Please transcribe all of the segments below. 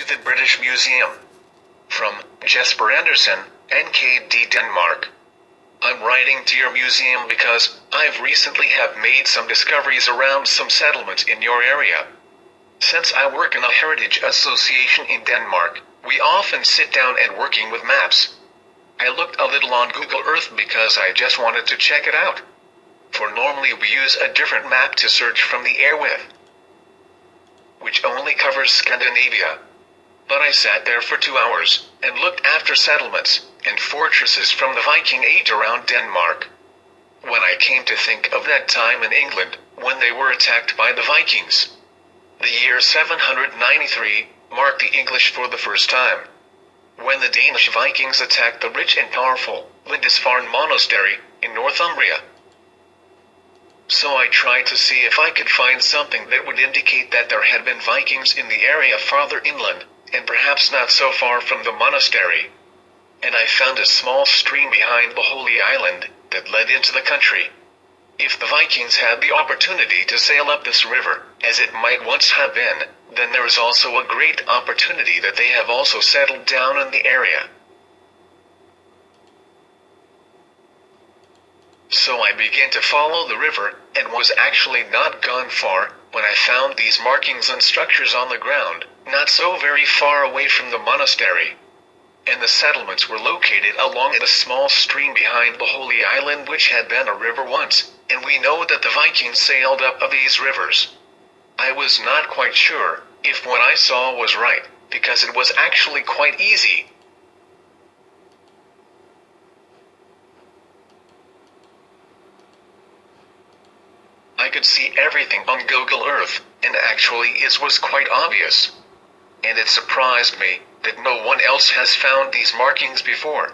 to the British Museum. From Jesper Andersen, NKD Denmark. I'm writing to your museum because I've recently have made some discoveries around some settlements in your area. Since I work in a heritage association in Denmark, we often sit down and working with maps. I looked a little on Google Earth because I just wanted to check it out. For normally we use a different map to search from the air with, which only covers Scandinavia. But I sat there for 2 hours and looked after settlements and fortresses from the Viking Age around Denmark. When I came to think of that time in England, when they were attacked by the Vikings, the year 793 marked the English for the first time, when the Danish Vikings attacked the rich and powerful Lindisfarne Monastery in Northumbria. So I tried to see if I could find something that would indicate that there had been Vikings in the area farther inland, and perhaps not so far from the monastery. And I found a small stream behind the Holy Island that led into the country. If the Vikings had the opportunity to sail up this river, as it might once have been, then there is also a great opportunity that they have also settled down in the area. So I began to follow the river, and was actually not gone far, when I found these markings and structures on the ground, not so very far away from the monastery. And the settlements were located along a small stream behind the Holy Island, which had been a river once, and we know that the Vikings sailed up of these rivers. I was not quite sure if what I saw was right, because it was actually quite easy. I could see everything on Google Earth, and actually it was quite obvious. And it surprised me that no one else has found these markings before.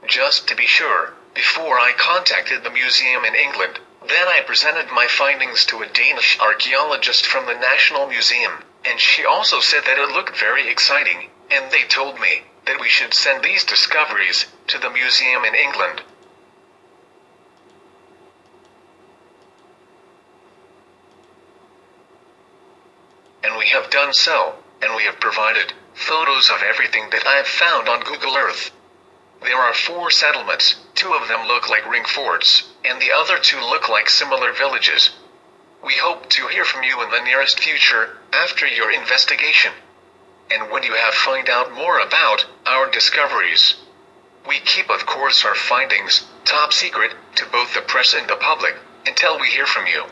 Just to be sure, before I contacted the museum in England, then I presented my findings to a Danish archaeologist from the National Museum, and she also said that it looked very exciting, and they told me that we should send these discoveries to the museum in England. And we have done so, and we have provided photos of everything that I have found on Google Earth. There are 4 settlements, 2 of them look like ringforts, and the other 2 look like similar villages. We hope to hear from you in the nearest future, after your investigation. And when you have find out more about our discoveries. We keep of course our findings top secret to both the press and the public, until we hear from you.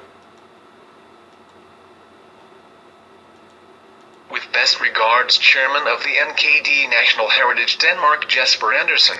With best regards, Chairman of the NKD National Heritage Denmark Jesper Andersen.